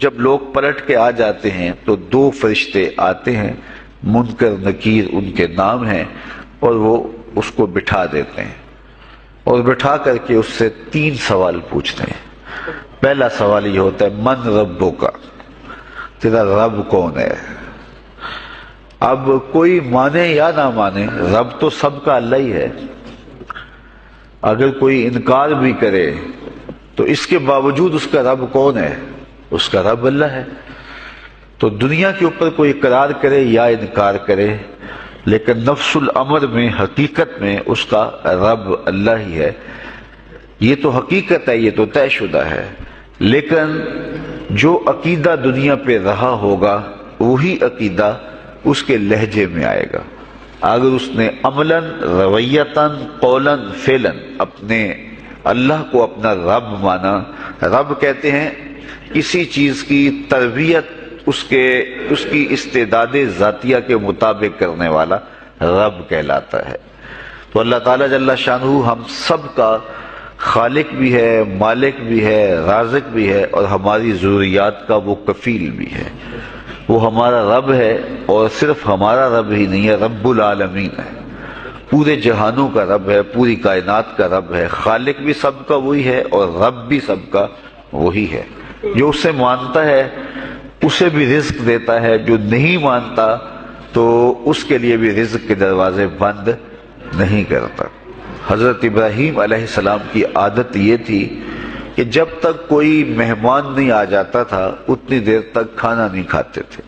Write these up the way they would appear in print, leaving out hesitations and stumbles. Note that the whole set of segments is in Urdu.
جب لوگ پلٹ کے آ جاتے ہیں تو 2 فرشتے آتے ہیں، منکر نکیر ان کے نام ہیں، اور وہ اس کو بٹھا دیتے ہیں اور بٹھا کر کے اس سے 3 سوال پوچھتے ہیں۔ پہلا سوال یہ ہوتا ہے من ربک، تیرا رب کون ہے؟ اب کوئی مانے یا نہ مانے، رب تو سب کا اللہ ہی ہے۔ اگر کوئی انکار بھی کرے تو اس کے باوجود اس کا رب کون ہے؟ اس کا رب اللہ ہے۔ تو دنیا کے اوپر کوئی اقرار کرے یا انکار کرے، لیکن نفس الامر میں، حقیقت میں اس کا رب اللہ ہی ہے۔ یہ تو حقیقت ہے، یہ تو طے شدہ ہے۔ لیکن جو عقیدہ دنیا پہ رہا ہوگا وہی عقیدہ اس کے لہجے میں آئے گا۔ اگر اس نے عملاً، رویتاً، قولاً، فعلاً اپنے اللہ کو اپنا رب مانا، رب کہتے ہیں کسی چیز کی تربیت اس کی استعداد ذاتیہ کے مطابق کرنے والا رب کہلاتا ہے۔ تو اللہ تعالیٰ جل شانہ ہم سب کا خالق بھی ہے، مالک بھی ہے، رازق بھی ہے، اور ہماری ضروریات کا وہ کفیل بھی ہے۔ وہ ہمارا رب ہے، اور صرف ہمارا رب ہی نہیں ہے، رب العالمین ہے، پورے جہانوں کا رب ہے، پوری کائنات کا رب ہے۔ خالق بھی سب کا وہی ہے اور رب بھی سب کا وہی ہے۔ جو اسے مانتا ہے اسے بھی رزق دیتا ہے، جو نہیں مانتا تو اس کے لیے بھی رزق کے دروازے بند نہیں کرتا۔ حضرت ابراہیم علیہ السلام کی عادت یہ تھی کہ جب تک کوئی مہمان نہیں آ جاتا تھا اتنی دیر تک کھانا نہیں کھاتے تھے۔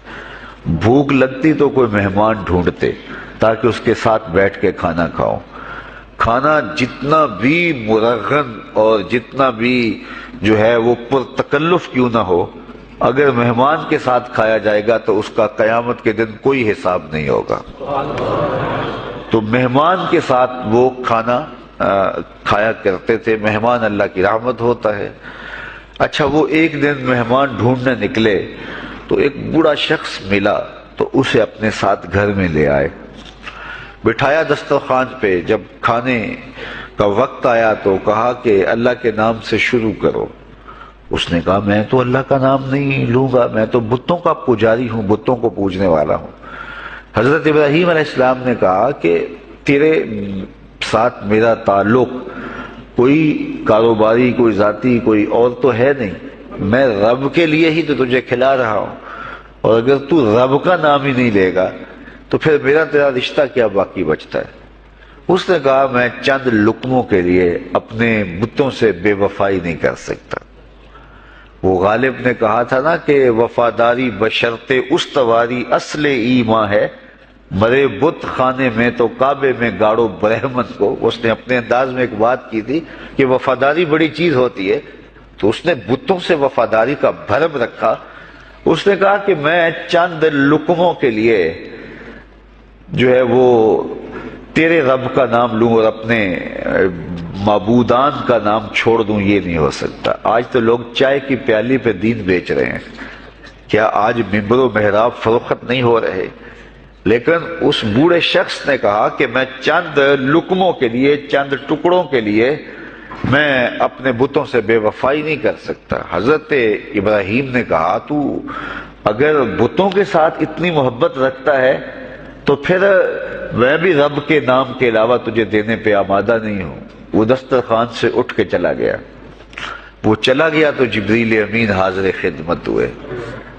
بھوک لگتی تو کوئی مہمان ڈھونڈتے تاکہ اس کے ساتھ بیٹھ کے کھانا کھاؤ۔ کھانا جتنا بھی مرغن اور جتنا بھی جو ہے وہ پرتکلف کیوں نہ ہو، اگر مہمان کے ساتھ کھایا جائے گا تو اس کا قیامت کے دن کوئی حساب نہیں ہوگا۔ تو مہمان کے ساتھ وہ کھانا کھایا کرتے تھے۔ مہمان اللہ کی رحمت ہوتا ہے۔ اچھا، وہ ایک دن مہمان ڈھونڈنے نکلے تو ایک بوڑھا شخص ملا تو اسے اپنے ساتھ گھر میں لے آئے، بٹھایا دسترخوان پہ۔ جب کھانے کا وقت آیا تو کہا کہ اللہ کے نام سے شروع کرو۔ اس نے کہا میں تو اللہ کا نام نہیں لوں گا، میں تو بتوں کا پجاری ہوں، بتوں کو پوجنے والا ہوں۔ حضرت ابراہیم علیہ السلام نے کہا کہ تیرے ساتھ میرا تعلق کوئی کاروباری، کوئی ذاتی، کوئی اور تو ہے نہیں، میں رب کے لیے ہی تو تجھے کھلا رہا ہوں، اور اگر تو رب کا نام ہی نہیں لے گا تو پھر میرا تیرا رشتہ کیا باقی بچتا ہے؟ اس نے کہا میں چند لقموں کے لیے اپنے بتوں سے بے وفائی نہیں کر سکتا۔ وہ غالب نے کہا تھا نا کہ وفاداری بشرط استواری اصل ایمان ہے، مرے بت خانے میں تو کعبے میں گاڑو برہمن کو۔ اس نے اپنے انداز میں ایک بات کی تھی کہ وفاداری بڑی چیز ہوتی ہے، تو اس نے بتوں سے وفاداری کا بھرم رکھا۔ اس نے کہا کہ میں چند لقموں کے لیے جو ہے وہ تیرے رب کا نام لوں اور اپنے معبودان کا نام چھوڑ دوں، یہ نہیں ہو سکتا۔ آج تو لوگ چائے کی پیالی پہ دین بیچ رہے ہیں، کیا آج ممبر و محراب فروخت نہیں ہو رہے؟ لیکن اس بوڑھے شخص نے کہا کہ میں چند لقموں کے لیے، چند ٹکڑوں کے لیے میں اپنے بتوں سے بے وفائی نہیں کر سکتا۔ حضرت ابراہیم نے کہا تو اگر بتوں کے ساتھ اتنی محبت رکھتا ہے تو پھر میں بھی رب کے نام کے علاوہ تجھے دینے پہ آمادہ نہیں ہوں۔ وہ دسترخوان سے اٹھ کے چلا گیا۔ وہ چلا گیا تو جبریل امین حاضر خدمت ہوئے،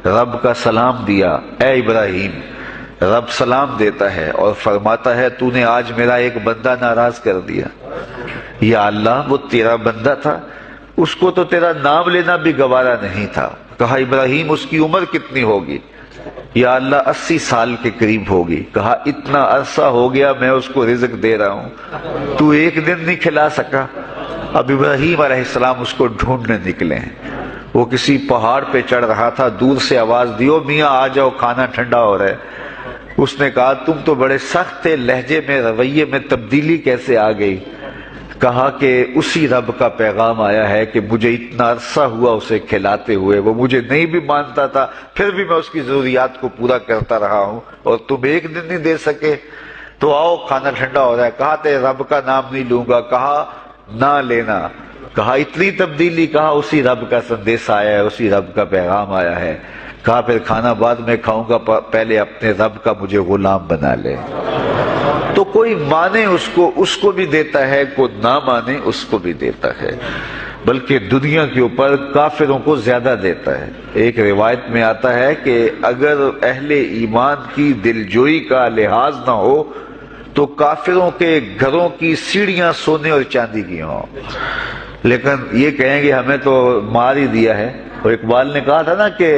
رب کا سلام دیا۔ اے ابراہیم، رب سلام دیتا ہے اور فرماتا ہے تو نے آج میرا ایک بندہ ناراض کر دیا۔ یا اللہ، وہ تیرا بندہ تھا، اس کو تو تیرا نام لینا بھی گوارا نہیں تھا۔ کہا ابراہیم اس کی عمر کتنی ہوگی؟ یا اللہ 80 سال کے قریب ہوگی۔ کہا اتنا عرصہ ہو گیا میں اس کو رزق دے رہا ہوں، تو ایک دن نہیں کھلا سکا؟ اب ابراہیم علیہ السلام اس کو ڈھونڈنے نکلے ہیں۔ وہ کسی پہاڑ پہ چڑھ رہا تھا، دور سے آواز دیو میاں آ جاؤ، کھانا ٹھنڈا ہو رہا ہے۔ اس نے کہا تم تو بڑے سخت تھے، لہجے میں، رویے میں تبدیلی کیسے آ گئی؟ کہا کہ اسی رب کا پیغام آیا ہے کہ مجھے اتنا عرصہ ہوا اسے کھلاتے ہوئے، وہ مجھے نہیں بھی مانتا تھا، پھر بھی میں اس کی ضروریات کو پورا کرتا رہا ہوں، اور تم ایک دن نہیں دے سکے؟ تو آؤ کھانا ٹھنڈا ہو رہا ہے۔ کہا تیرے رب کا نام نہیں لوں گا۔ کہا نہ لینا. کہا اتنی تبدیلی؟ کہا اسی رب کا سندیس آیا ہے، اسی رب کا پیغام آیا ہے. کہا پھر کھانا بعد میں کھاؤں گا، پہلے اپنے رب کا مجھے غلام بنا لے. تو کوئی مانے اس کو بھی دیتا ہے، کوئی نہ مانے اس کو بھی دیتا ہے، بلکہ دنیا کے اوپر کافروں کو زیادہ دیتا ہے. ایک روایت میں آتا ہے کہ اگر اہل ایمان کی دلجوئی کا لحاظ نہ ہو تو کافروں کے گھروں کی سیڑھیاں سونے اور چاندی کی ہوں، لیکن یہ کہیں گے ہمیں تو مار ہی دیا ہے. اور اقبال نے کہا تھا نا کہ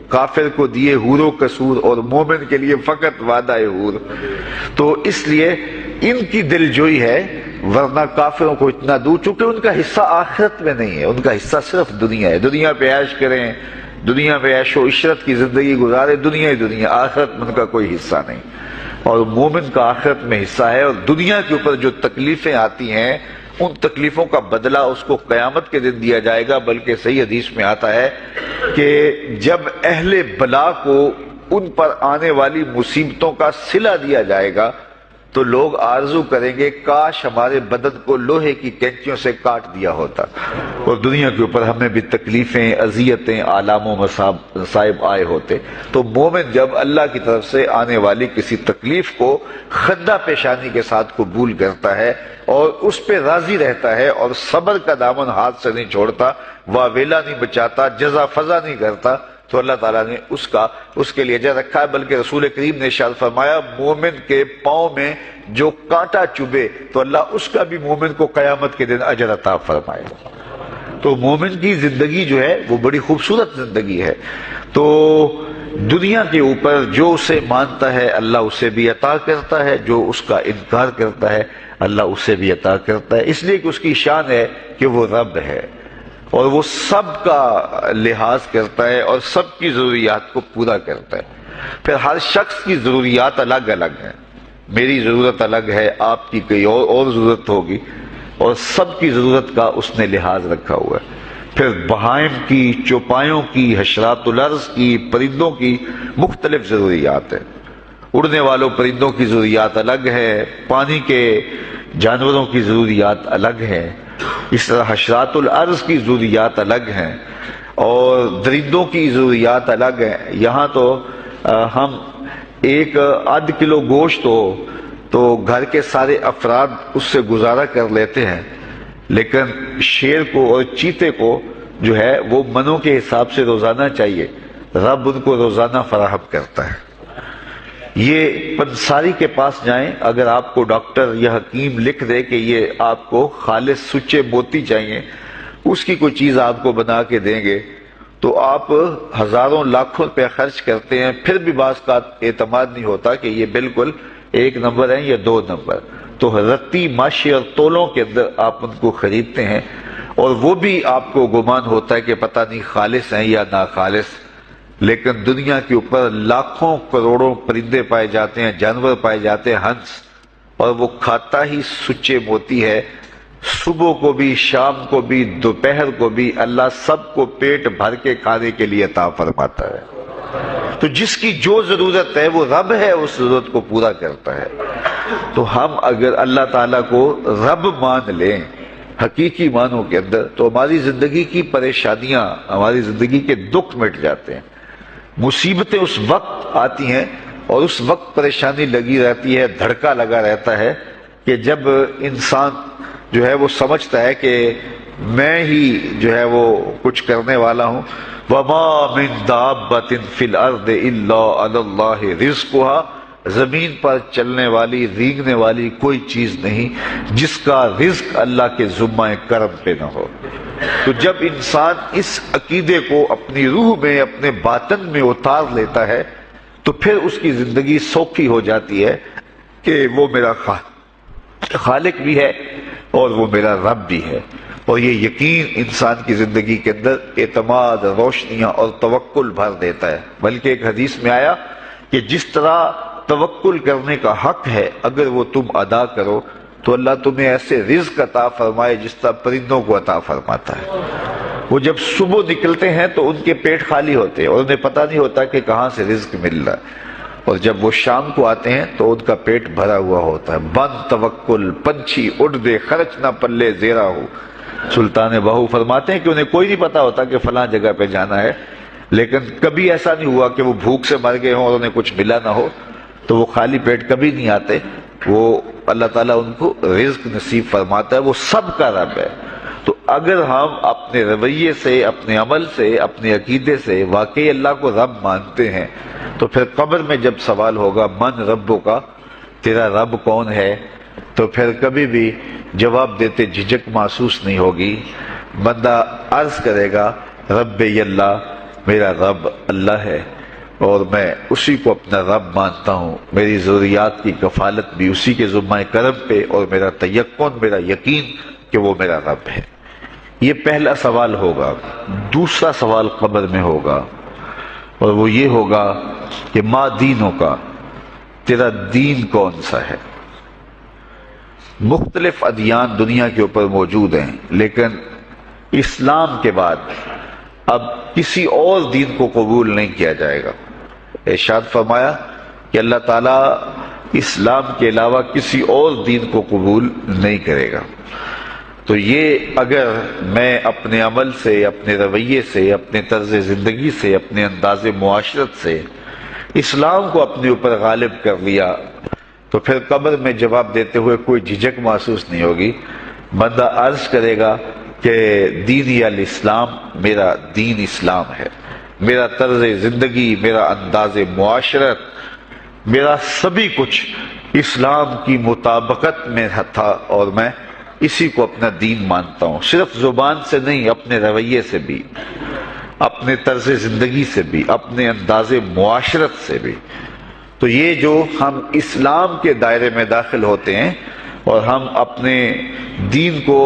کافر کو دیے حور و قصور اور مومن کے لیے فقط وعدہ حور. تو اس لیے ان کی دلجوئی ہے، ورنہ کافروں کو اتنا دور، چونکہ ان کا حصہ آخرت میں نہیں ہے، ان کا حصہ صرف دنیا ہے. دنیا پہ عیش کریں، دنیا پہ عیش و عشرت کی زندگی گزارے، دنیا ہی دنیا، آخرت میں ان کا کوئی حصہ نہیں. اور مومن کا آخرت میں حصہ ہے. اور دنیا کے اوپر جو تکلیفیں آتی ہیں ان تکلیفوں کا بدلہ اس کو قیامت کے دن دیا جائے گا. بلکہ صحیح حدیث میں آتا ہے کہ جب اہل بلا کو ان پر آنے والی مصیبتوں کا صلہ دیا جائے گا تو لوگ آرزو کریں گے کاش ہمارے بدن کو لوہے کی کینچیوں سے کاٹ دیا ہوتا اور دنیا کے اوپر ہمیں بھی تکلیفیں، اذیتیں، آلام و مصائب آئے ہوتے. تو مومن جب اللہ کی طرف سے آنے والی کسی تکلیف کو خندہ پیشانی کے ساتھ قبول کرتا ہے اور اس پہ راضی رہتا ہے اور صبر کا دامن ہاتھ سے نہیں چھوڑتا، واویلا نہیں بچاتا، جزا فضا نہیں کرتا، تو اللہ تعالیٰ نے اس کے لیے اجر رکھا ہے. بلکہ رسول کریم نے ارشاد فرمایا مومن کے پاؤں میں جو کانٹا چبھے تو اللہ اس کا بھی مومن کو قیامت کے دن اجر عطا فرمائے. تو مومن کی زندگی جو ہے وہ بڑی خوبصورت زندگی ہے. تو دنیا کے اوپر جو اسے مانتا ہے اللہ اسے بھی عطا کرتا ہے، جو اس کا انکار کرتا ہے اللہ اسے بھی عطا کرتا ہے. اس لیے کہ اس کی شان ہے کہ وہ رب ہے اور وہ سب کا لحاظ کرتا ہے اور سب کی ضروریات کو پورا کرتا ہے. پھر ہر شخص کی ضروریات الگ الگ ہیں. میری ضرورت الگ ہے، آپ کی کوئی اور ضرورت ہوگی، اور سب کی ضرورت کا اس نے لحاظ رکھا ہوا ہے. پھر بہائم کی، چوپایوں کی، حشرات الارض کی، پرندوں کی مختلف ضروریات ہیں. اڑنے والوں پرندوں کی ضروریات الگ ہے، پانی کے جانوروں کی ضروریات الگ ہیں، اس طرح حشرات الارض کی ضروریات الگ ہیں اور درندوں کی ضروریات الگ ہیں. یہاں تو ہم ایک آدھ کلو گوشت ہو تو گھر کے سارے افراد اس سے گزارا کر لیتے ہیں، لیکن شیر کو اور چیتے کو جو ہے وہ منوں کے حساب سے روزانہ چاہیے. رب ان کو روزانہ فراہم کرتا ہے. یہ پنساری کے پاس جائیں، اگر آپ کو ڈاکٹر یا حکیم لکھ دے کہ یہ آپ کو خالص سچے موتی چاہیے، اس کی کوئی چیز آپ کو بنا کے دیں گے تو آپ ہزاروں لاکھوں روپے خرچ کرتے ہیں، پھر بھی بعض کا اعتماد نہیں ہوتا کہ یہ بالکل 1 نمبر ہے یا 2 نمبر. تو رتی ماشی اور تولوں کے اندر آپ ان کو خریدتے ہیں اور وہ بھی آپ کو گمان ہوتا ہے کہ پتہ نہیں خالص ہیں یا ناخالص. لیکن دنیا کے اوپر لاکھوں کروڑوں پرندے پائے جاتے ہیں، جانور پائے جاتے ہیں، ہنس، اور وہ کھاتا ہی سچے موتی ہے. صبح کو بھی، شام کو بھی، دوپہر کو بھی اللہ سب کو پیٹ بھر کے کھانے کے لیے عطا فرماتا ہے. تو جس کی جو ضرورت ہے وہ رب ہے، اس ضرورت کو پورا کرتا ہے. تو ہم اگر اللہ تعالیٰ کو رب مان لیں حقیقی معنوں کے اندر تو ہماری زندگی کی پریشانیاں، ہماری زندگی کے دکھ مٹ جاتے ہیں. مصیبتیں اس وقت آتی ہیں اور اس وقت پریشانی لگی رہتی ہے، دھڑکا لگا رہتا ہے کہ جب انسان جو ہے وہ سمجھتا ہے کہ میں ہی جو ہے وہ کچھ کرنے والا ہوں. وَمَا مِن دَابَّةٍ فِي الْأَرْضِ إِلَّا عَلَى اللَّهِ رِزْقُهَا، زمین پر چلنے والی، ریگنے والی کوئی چیز نہیں جس کا رزق اللہ کے ذمہ کرم پہ نہ ہو. تو جب انسان اس عقیدے کو اپنی روح میں، اپنے باطن میں اتار لیتا ہے تو پھر اس کی زندگی سوکھی ہو جاتی ہے کہ وہ میرا خالق بھی ہے اور وہ میرا رب بھی ہے. اور یہ یقین انسان کی زندگی کے اندر اعتماد، روشنیاں اور توکل بھر دیتا ہے. بلکہ ایک حدیث میں آیا کہ جس طرح توکل کرنے کا حق ہے اگر وہ تم ادا کرو تو اللہ تمہیں ایسے رزق عطا فرمائے جس طرح پرندوں کو عطا فرماتا ہے. وہ جب صبح نکلتے ہیں تو ان کے پیٹ خالی ہوتے ہیں اور انہیں پتہ نہیں ہوتا کہ کہاں سے رزق مل رہا ہے. اور جب وہ شام کو آتے ہیں تو ان کا پیٹ بھرا ہوا ہوتا ہے. بند توکل پنچھی اڑ دے خرچ نہ پلے زیرا ہو. سلطان بہو فرماتے ہیں کہ انہیں کوئی نہیں پتا ہوتا کہ فلاں جگہ پہ جانا ہے، لیکن کبھی ایسا نہیں ہوا کہ وہ بھوک سے مر گئے ہوں اور انہیں کچھ ملا نہ ہو، تو وہ خالی پیٹ کبھی نہیں آتے. وہ اللہ تعالیٰ ان کو رزق نصیب فرماتا ہے، وہ سب کا رب ہے. تو اگر ہم اپنے رویے سے، اپنے عمل سے، اپنے عقیدے سے واقعی اللہ کو رب مانتے ہیں، تو پھر قبر میں جب سوال ہوگا من ربوں کا، تیرا رب کون ہے، تو پھر کبھی بھی جواب دیتے جھجک محسوس نہیں ہوگی. بندہ عرض کرے گا رب اللہ، میرا رب اللہ ہے اور میں اسی کو اپنا رب مانتا ہوں. میری ضروریات کی کفالت بھی اسی کے ذمہ کرم پہ، اور میرا تیقن، میرا یقین کہ وہ میرا رب ہے. یہ پہلا سوال ہوگا. دوسرا سوال قبر میں ہوگا، اور وہ یہ ہوگا کہ ما دینوں کا، تیرا دین کون سا ہے. مختلف ادیان دنیا کے اوپر موجود ہیں، لیکن اسلام کے بعد اب کسی اور دین کو قبول نہیں کیا جائے گا. ارشاد فرمایا کہ اللہ تعالیٰ اسلام کے علاوہ کسی اور دین کو قبول نہیں کرے گا. تو یہ اگر میں اپنے عمل سے، اپنے رویے سے، اپنے طرز زندگی سے، اپنے انداز معاشرت سے اسلام کو اپنے اوپر غالب کر لیا، تو پھر قبر میں جواب دیتے ہوئے کوئی جھجک محسوس نہیں ہوگی. بندہ عرض کرے گا کہ دینی الاسلام، میرا دین اسلام ہے، میرا طرز زندگی، میرا انداز معاشرت، میرا سبھی کچھ اسلام کی مطابقت میں تھا، اور میں اسی کو اپنا دین مانتا ہوں. صرف زبان سے نہیں، اپنے رویے سے بھی، اپنے طرز زندگی سے بھی، اپنے انداز معاشرت سے بھی. تو یہ جو ہم اسلام کے دائرے میں داخل ہوتے ہیں اور ہم اپنے دین کو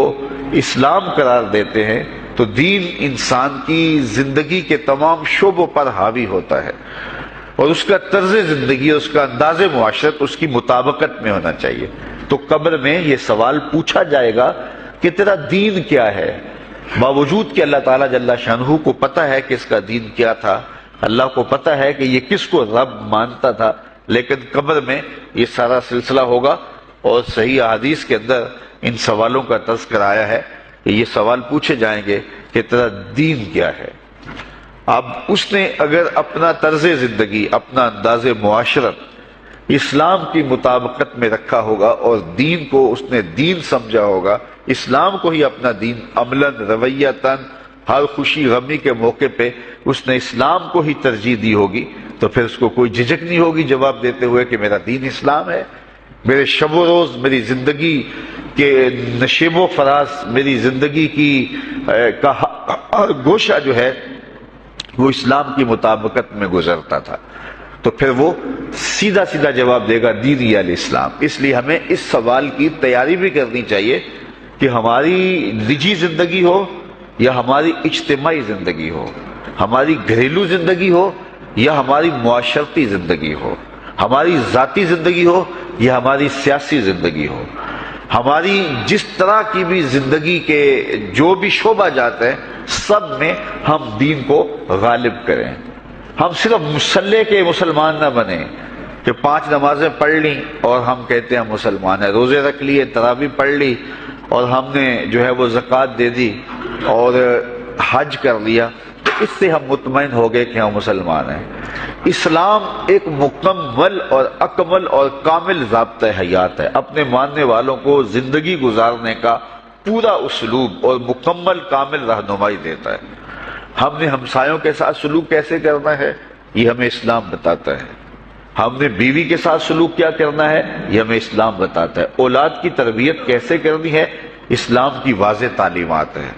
اسلام قرار دیتے ہیں، تو دین انسان کی زندگی کے تمام شعبوں پر حاوی ہوتا ہے، اور اس کا طرز زندگی، اس کا انداز معاشرت اس کی مطابقت میں ہونا چاہیے. تو قبر میں یہ سوال پوچھا جائے گا کہ تیرا دین کیا ہے. باوجود کہ اللہ تعالیٰ جل شانہ کو پتہ ہے کہ اس کا دین کیا تھا، اللہ کو پتہ ہے کہ یہ کس کو رب مانتا تھا، لیکن قبر میں یہ سارا سلسلہ ہوگا. اور صحیح احادیث کے اندر ان سوالوں کا تذکر آیا ہے کہ یہ سوال پوچھے جائیں گے کہ تیرا دین کیا ہے. اب اس نے اگر اپنا طرز زندگی، اپنا انداز معاشرت اسلام کی مطابقت میں رکھا ہوگا، اور دین کو اس نے دین سمجھا ہوگا، اسلام کو ہی اپنا دین عملاً، رویتاً، ہر خوشی غمی کے موقع پہ اس نے اسلام کو ہی ترجیح دی ہوگی، تو پھر اس کو کوئی جھجک نہیں ہوگی جواب دیتے ہوئے کہ میرا دین اسلام ہے. میرے شب و روز، میری زندگی کے نشیب و فراز، میری زندگی کی کا ہر گوشہ جو ہے وہ اسلام کی مطابقت میں گزرتا تھا. تو پھر وہ سیدھا سیدھا جواب دے گا دین یا الاسلام. اس لیے ہمیں اس سوال کی تیاری بھی کرنی چاہیے کہ ہماری نجی زندگی ہو یا ہماری اجتماعی زندگی ہو، ہماری گھریلو زندگی ہو یا ہماری معاشرتی زندگی ہو، ہماری ذاتی زندگی ہو یا ہماری سیاسی زندگی ہو، ہماری جس طرح کی بھی زندگی کے جو بھی شعبہ جات ہیں، سب میں ہم دین کو غالب کریں. ہم صرف مسلح کے مسلمان نہ بنیں کہ 5 نمازیں پڑھ لیں اور ہم کہتے ہیں مسلمان ہیں، روزے رکھ لیے، تراویح پڑھ لی، اور ہم نے جو ہے وہ زکوٰۃ دے دی اور حج کر لیا، تو اس سے ہم مطمئن ہو گئے کہ ہم مسلمان ہیں. اسلام ایک مکمل اور اکمل اور کامل ضابطہ حیات ہے. اپنے ماننے والوں کو زندگی گزارنے کا پورا اسلوب اور مکمل کامل رہنمائی دیتا ہے. ہم نے ہمسایوں کے ساتھ سلوک کیسے کرنا ہے، یہ ہمیں اسلام بتاتا ہے. ہم نے بیوی کے ساتھ سلوک کیا کرنا ہے، یہ ہمیں اسلام بتاتا ہے. اولاد کی تربیت کیسے کرنی ہے، اسلام کی واضح تعلیمات ہیں.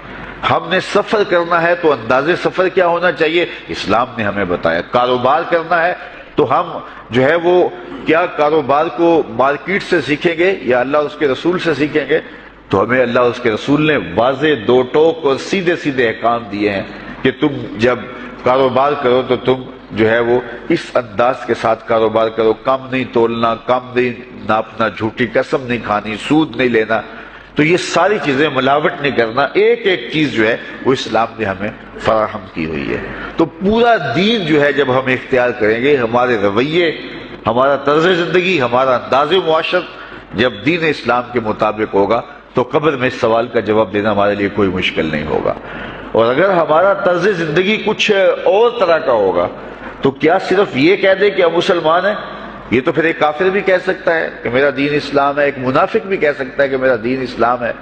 ہم نے سفر کرنا ہے تو انداز سفر کیا ہونا چاہیے، اسلام نے ہمیں بتایا. کاروبار کرنا ہے تو ہم جو ہے وہ کیا کاروبار کو مارکیٹ سے سیکھیں گے یا اللہ اس کے رسول سے سیکھیں گے، تو ہمیں اللہ اس کے رسول نے واضح 2 ٹوک اور سیدھے سیدھے احکام دیے ہیں کہ تم جب کاروبار کرو تو تم جو ہے وہ اس انداز کے ساتھ کاروبار کرو، کم نہیں تولنا، کم نہیں ناپنا، جھوٹی قسم نہیں کھانی، سود نہیں لینا. تو یہ ساری چیزیں، ملاوٹ نہیں کرنا، ایک ایک چیز جو ہے وہ اسلام نے ہمیں فراہم کی ہوئی ہے. تو پورا دین جو ہے جب ہم اختیار کریں گے، ہمارے رویے، ہمارا طرز زندگی، ہمارا انداز معاشرت جب دین اسلام کے مطابق ہوگا تو قبر میں اس سوال کا جواب دینا ہمارے لیے کوئی مشکل نہیں ہوگا۔ اور اگر ہمارا طرز زندگی کچھ اور طرح کا ہوگا تو کیا صرف یہ کہہ دے کہ ہم مسلمان ہیں؟ یہ تو پھر ایک کافر بھی کہہ سکتا ہے کہ میرا دین اسلام ہے، ایک منافق بھی کہہ سکتا ہے کہ میرا دین اسلام ہے،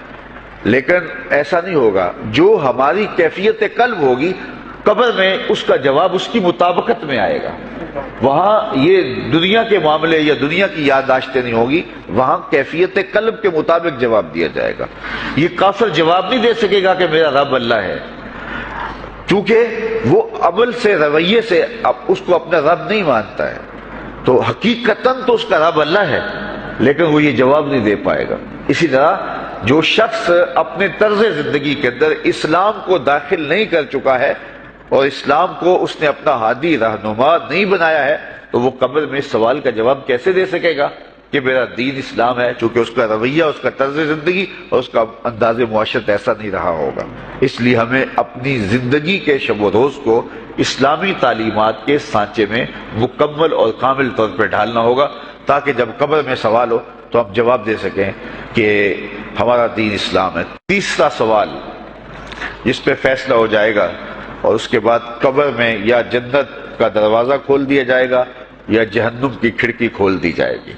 لیکن ایسا نہیں ہوگا۔ جو ہماری کیفیت قلب ہوگی قبر میں اس کا جواب اس کی مطابقت میں آئے گا۔ وہاں یہ دنیا کے معاملے یا دنیا کی یادداشتیں نہیں ہوگی، وہاں کیفیت قلب کے مطابق جواب دیا جائے گا۔ یہ کافر جواب نہیں دے سکے گا کہ میرا رب اللہ ہے، کیونکہ وہ عمل سے، رویے سے اس کو اپنا رب نہیں مانتا ہے، تو حقیقتاً تو اس کا رب اللہ ہے، لیکن وہ یہ جواب نہیں دے پائے گا۔ اسی طرح جو شخص اپنے طرز زندگی کے اندر اسلام کو داخل نہیں کر چکا ہے اور اسلام کو اس نے اپنا ہادی رہنما نہیں بنایا ہے، تو وہ قبر میں اس سوال کا جواب کیسے دے سکے گا کہ میرا دین اسلام ہے، چونکہ اس کا رویہ، اس کا طرز زندگی اور اس کا انداز معاشرت ایسا نہیں رہا ہوگا۔ اس لیے ہمیں اپنی زندگی کے شب و روز کو اسلامی تعلیمات کے سانچے میں مکمل اور کامل طور پہ ڈھالنا ہوگا، تاکہ جب قبر میں سوال ہو تو ہم جواب دے سکیں کہ ہمارا دین اسلام ہے۔ تیسرا سوال جس پہ فیصلہ ہو جائے گا، اور اس کے بعد قبر میں یا جنت کا دروازہ کھول دیا جائے گا یا جہنم کی کھڑکی کھول دی جائے گی،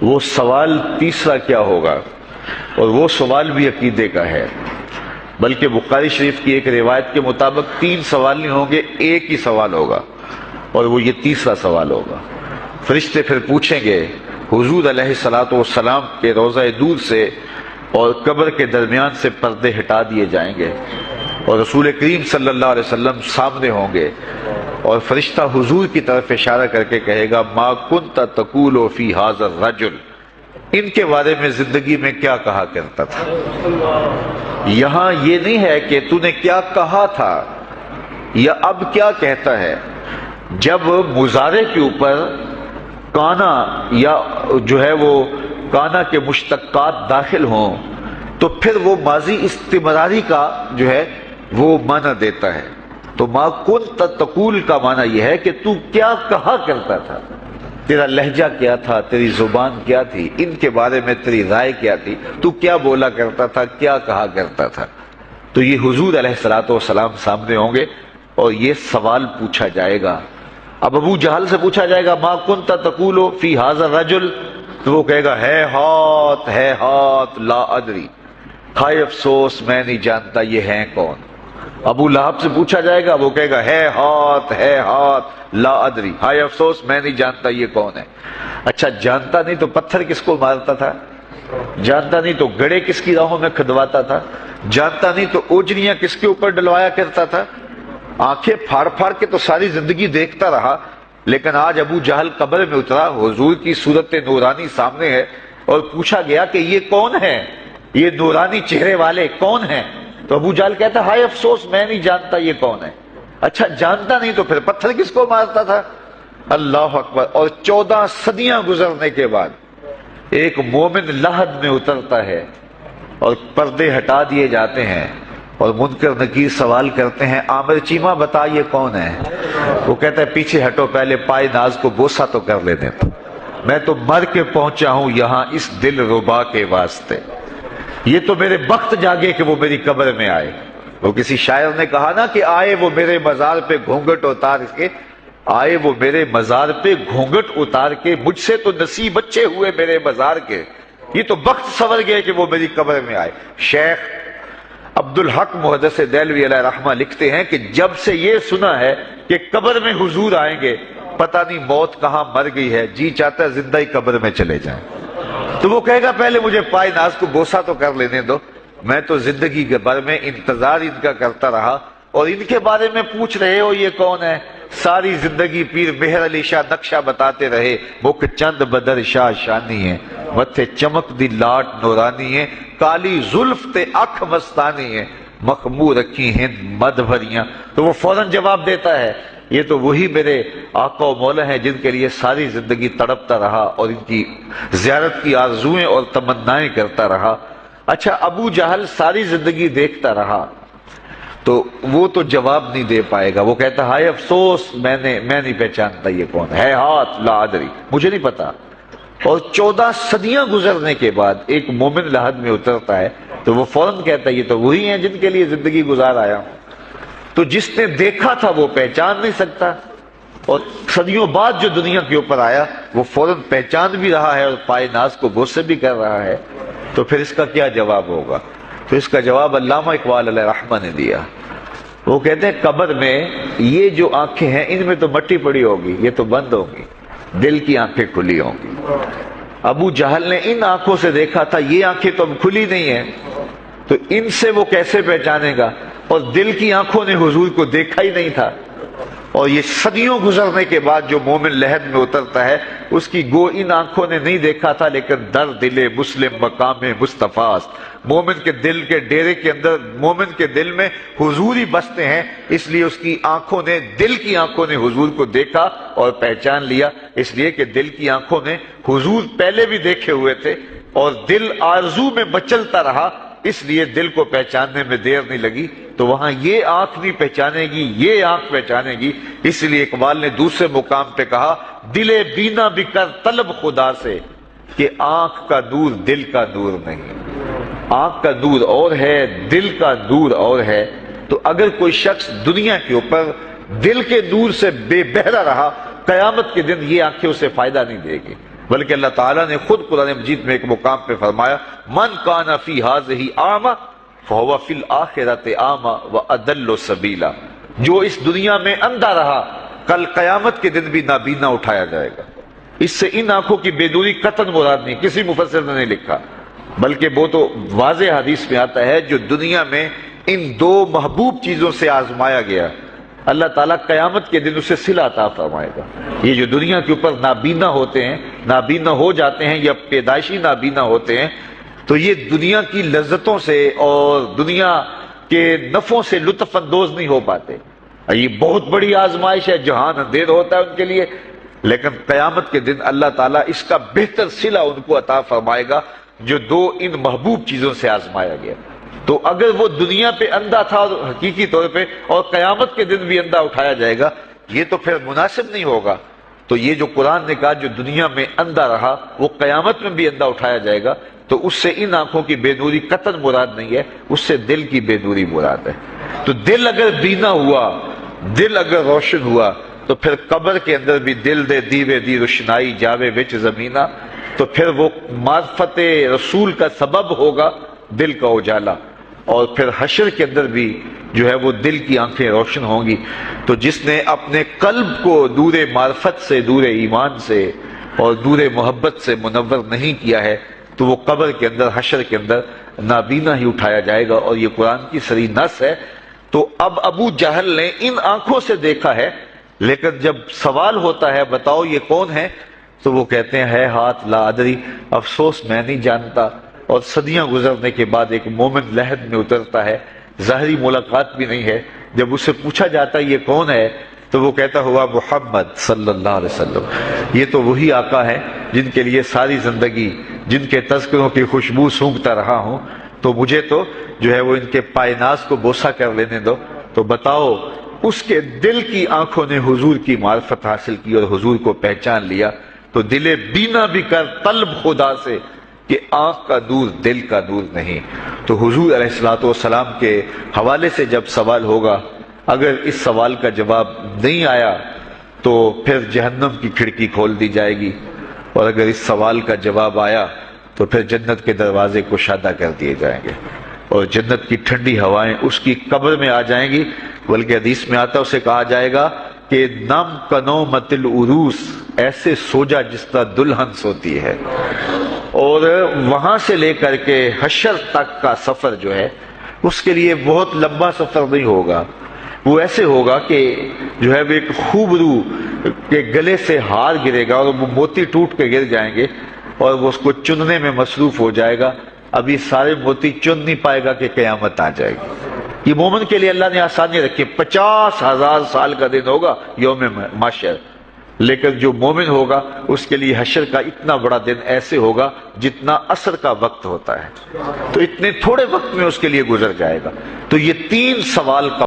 وہ سوال تیسرا کیا ہوگا؟ اور وہ سوال بھی عقیدے کا ہے، بلکہ بخاری شریف کی ایک روایت کے مطابق 3 سوال نہیں ہوں گے، ایک ہی سوال ہوگا، اور وہ یہ تیسرا سوال ہوگا۔ فرشتے پھر پوچھیں گے حضور علیہ الصلوۃ والسلام کے روضہ دور سے اور قبر کے درمیان سے پردے ہٹا دیے جائیں گے، اور رسول کریم صلی اللہ علیہ وسلم سامنے ہوں گے، اور فرشتہ حضور کی طرف اشارہ کر کے کہے گا ما کنت تقول فی ھذا الرجل، ان کے بارے میں زندگی میں کیا کہا کرتا تھا۔ یہاں یہ نہیں ہے کہ تو نے کیا کہا تھا یا اب کیا کہتا ہے۔ جب مضارع کے اوپر کانا یا جو ہے وہ کانا کے مشتقات داخل ہوں تو پھر وہ ماضی استمراری کا جو ہے وہ معنی دیتا ہے۔ تو ما کنت تقول کا معنی یہ ہے کہ تو کیا کہا کرتا تھا، تیرا لہجہ کیا تھا، تیری زبان کیا تھی، ان کے بارے میں تیری رائے کیا تھی، تو کیا بولا کرتا تھا، کیا کہا کرتا تھا۔ تو یہ حضور علیہ الصلوۃ والسلام سامنے ہوں گے اور یہ سوال پوچھا جائے گا۔ اب ابو جہل سے پوچھا جائے گا ما کنت تقول فی ھذا الرجل، تو وہ کہے گا ہے ہاتھ لا ادری، ہائے افسوس میں نہیں جانتا یہ ہیں کون۔ ابو لہب سے پوچھا جائے گا، وہ کہے گا ہے ہاتھ لا ادری، ہائے افسوس میں نہیں جانتا یہ کون ہے۔ اچھا جانتا نہیں تو پتھر کس کو مارتا تھا، جانتا نہیں تو گڑے کس کی راہوں میں کھدواتا تھا، جانتا نہیں تو اوجریاں کس کے اوپر ڈلوایا کرتا تھا۔ آنکھیں پھاڑ پھاڑ کے تو ساری زندگی دیکھتا رہا، لیکن آج ابو جہل قبر میں اترا، حضور کی صورت نورانی سامنے ہے، اور پوچھا گیا کہ یہ کون ہے، یہ نورانی چہرے والے کون ہیں؟ تو ابو جہل کہتا ہائے افسوس میں نہیں جانتا یہ کون ہے۔ اچھا جانتا نہیں تو پھر پتھر کس کو مارتا تھا؟ اللہ اکبر۔ اور 14 صدیاں گزرنے کے بعد ایک مومن لحد میں اترتا ہے اور پردے ہٹا دیے جاتے ہیں، اور منکر نکیر سوال کرتے ہیں عامر چیمہ بتا یہ کون ہے؟ وہ کہتا ہے پیچھے ہٹو، پہلے پائے ناز کو بوسہ تو کر لینے دو، میں تو مر کے پہنچا ہوں یہاں اس دل ربا کے واسطے، یہ تو میرے بخت جاگے کہ وہ میری قبر میں آئے۔ وہ کسی شاعر نے کہا نا کہ آئے وہ میرے مزار پہ گھونگھٹ اتار کے، آئے وہ میرے مزار پہ گھونگھٹ اتار کے، مجھ سے تو نصیب اچھے ہوئے میرے مزار کے، یہ تو بخت سنور گئے کہ وہ میری قبر میں آئے۔ شیخ عبدالحق محدث دہلوی علیہ رحمہ لکھتے ہیں کہ جب سے یہ سنا ہے کہ قبر میں حضور آئیں گے، پتہ نہیں موت کہاں مر گئی ہے، جی چاہتا ہے زندہ ہی قبر میں چلے جائیں۔ تو وہ کہے گا پہلے مجھے پائے ناز کو بوسہ تو کر لینے دو، میں تو زندگی کے بھر میں انتظار ان کا کرتا رہا، اور ان کے بارے میں پوچھ رہے ہو یہ کون ہے؟ ساری زندگی پیر مہر علی شاہ نقشہ بتاتے رہے، مکھ چند بدر شاہ شانی ہے، متھے چمک دی لاٹ نورانی ہے، کالی زلف تے اکھ مستانی ہے، مخمور رکھی ہند مد بھریاں۔ تو وہ فوراً جواب دیتا ہے یہ تو وہی میرے آقا و مولا ہیں جن کے لیے ساری زندگی تڑپتا رہا اور ان کی زیارت کی آرزوئیں اور تمنائیں کرتا رہا۔ اچھا ابو جہل ساری زندگی دیکھتا رہا، تو وہ تو جواب نہیں دے پائے گا، وہ کہتا ہائے افسوس میں نہیں پہچانتا یہ کون ہے، ہاتھ لا ادری، مجھے نہیں پتا۔ اور 14 صدیاں گزرنے کے بعد ایک مومن لحد میں اترتا ہے تو وہ فوراً کہتا ہے یہ تو وہی ہیں جن کے لیے زندگی گزار آیا ہوں۔ تو جس نے دیکھا تھا وہ پہچان نہیں سکتا، اور صدیوں بعد جو دنیا کے اوپر آیا وہ فوراً پہچان بھی رہا ہے اور پائے ناز کو بوسے بھی کر رہا ہے، تو پھر اس کا کیا جواب ہوگا؟ تو اس کا جواب علامہ اقبال علیہ رحمہ نے دیا۔ وہ کہتے ہیں قبر میں یہ جو آنکھیں ہیں ان میں تو مٹی پڑی ہوگی، یہ تو بند ہوگی، دل کی آنکھیں کھلی ہوں گی۔ ابو جہل نے ان آنکھوں سے دیکھا تھا، یہ آنکھیں تو اب کھلی نہیں ہیں، تو ان سے وہ کیسے پہچانے گا؟ اور دل کی آنکھوں نے حضور کو دیکھا ہی نہیں تھا۔ اور یہ صدیوں گزرنے کے بعد جو مومن لحد میں اترتا ہے اس کی گو ان آنکھوں نے نہیں دیکھا تھا، لیکن در دل مسلم مقام مصطفیٰ است، مومن کے دل کے ڈیرے کے اندر مومن کے دل میں حضور ہی بستے ہیں، اس لیے اس کی آنکھوں نے، دل کی آنکھوں نے حضور کو دیکھا اور پہچان لیا، اس لیے کہ دل کی آنکھوں نے حضور پہلے بھی دیکھے ہوئے تھے اور دل آرزو میں مچلتا رہا، اس لیے دل کو پہچاننے میں دیر نہیں لگی۔ تو وہاں یہ آنکھ نہیں پہچانے گی، یہ آنکھ پہچانے گی، اس لیے اقبال نے دوسرے مقام پہ کہا دل بینا بھی کر طلب خدا سے کہ آنکھ کا نور دل کا نور نہیں۔ آنکھ کا نور اور ہے، دل کا نور اور ہے۔ تو اگر کوئی شخص دنیا کے اوپر دل کے نور سے بے بہرا رہا، قیامت کے دن یہ آنکھیں اسے فائدہ نہیں دے گی، بلکہ اللہ تعالیٰ نے خود قرآن مجید میں ایک مقام پہ فرمایا من کان فی ہذہ اعمی فہو فی الآخرۃ اعمی واضل سبیلا، جو اس دنیا میں اندھا رہا کل قیامت کے دن بھی نابینا اٹھایا جائے گا۔ اس سے ان آنکھوں کی بے نوری قطعاً مراد نہیں، کسی مفسر نے نہیں لکھا، بلکہ وہ تو واضح حدیث میں آتا ہے جو دنیا میں ان دو محبوب چیزوں سے آزمایا گیا، اللہ تعالیٰ قیامت کے دن اسے صلہ عطا فرمائے گا۔ یہ جو دنیا کے اوپر نابینا ہوتے ہیں، نابینا ہو جاتے ہیں یا پیدائشی نابینا ہوتے ہیں، تو یہ دنیا کی لذتوں سے اور دنیا کے نفعوں سے لطف اندوز نہیں ہو پاتے۔ یہ بہت بڑی آزمائش ہے، جہان اندھیر ہوتا ہے ان کے لیے، لیکن قیامت کے دن اللہ تعالیٰ اس کا بہتر صلہ ان کو عطا فرمائے گا جو دو ان محبوب چیزوں سے آزمایا گیا۔ تو اگر وہ دنیا پہ اندھا تھا حقیقی طور پہ اور قیامت کے دن بھی اندھا اٹھایا جائے گا، یہ تو پھر مناسب نہیں ہوگا۔ تو یہ جو قرآن نے کہا جو دنیا میں اندھا رہا وہ قیامت میں بھی اندھا اٹھایا جائے گا، تو اس سے ان آنکھوں کی بے نوری قطعاً مراد نہیں ہے، اس سے دل کی بے نوری مراد ہے۔ تو دل اگر بینا ہوا، دل اگر روشن ہوا، تو پھر قبر کے اندر بھی دل دے دیوے دی روشنائی جاوے وچ زمینہ، تو پھر وہ معرفت رسول کا سبب ہوگا دل کا اجالا، اور پھر حشر کے اندر بھی جو ہے وہ دل کی آنکھیں روشن ہوں گی۔ تو جس نے اپنے قلب کو نور معرفت سے، نور ایمان سے اور نور محبت سے منور نہیں کیا ہے، تو وہ قبر کے اندر، حشر کے اندر نابینا ہی اٹھایا جائے گا، اور یہ قرآن کی صریح نص ہے۔ تو اب ابو جہل نے ان آنکھوں سے دیکھا ہے، لیکن جب سوال ہوتا ہے بتاؤ یہ کون ہے، تو وہ کہتے ہیں ہے ہاتھ لا ادری، افسوس میں نہیں جانتا۔ اور صدیاں گزرنے کے بعد ایک مومن لحد میں اترتا ہے، ظاہری ملاقات بھی نہیں ہے، جب اس سے پوچھا جاتا ہے یہ کون ہے، تو وہ کہتا ہوا محمد صلی اللہ علیہ وسلم، یہ تو وہی آقا ہے جن کے لیے ساری زندگی، جن کے تذکروں کی خوشبو سونگھتا رہا ہوں، تو مجھے تو جو ہے وہ ان کے پائے ناز کو بوسہ کر لینے دو۔ تو بتاؤ اس کے دل کی آنکھوں نے حضور کی معرفت حاصل کی اور حضور کو پہچان لیا، تو دل بینا بھی کر طلب خدا سے کہ آنکھ کا نور دل کا نور نہیں۔ تو حضور علیہ الصلوۃ والسلام کے حوالے سے جب سوال ہوگا، اگر اس سوال کا جواب نہیں آیا تو پھر جہنم کی کھڑکی کھول دی جائے گی، اور اگر اس سوال کا جواب آیا تو پھر جنت کے دروازے کشادہ کر دیے جائیں گے، اور جنت کی ٹھنڈی ہوائیں اس کی قبر میں آ جائیں گی، بلکہ حدیث میں آتا اسے کہا جائے گا کہ نم کنومت العروس، ایسے سو جا جس طرح دلہن سوتی ہے۔ اور وہاں سے لے کر کے حشر تک کا سفر جو ہے اس کے لیے بہت لمبا سفر نہیں ہوگا، وہ ایسے ہوگا کہ جو ہے وہ ایک خوبرو کے گلے سے ہار گرے گا اور وہ موتی ٹوٹ کے گر جائیں گے، اور وہ اس کو چننے میں مصروف ہو جائے گا، ابھی سارے موتی چن نہیں پائے گا کہ قیامت آ جائے گی۔ یہ مومن کے لیے اللہ نے آسانی رکھی، 50,000 سال کا دن ہوگا یوم محشر، لیکن جو مومن ہوگا اس کے لیے حشر کا اتنا بڑا دن ایسے ہوگا جتنا عصر کا وقت ہوتا ہے، تو اتنے تھوڑے وقت میں اس کے لیے گزر جائے گا۔ تو یہ 3 سوال کا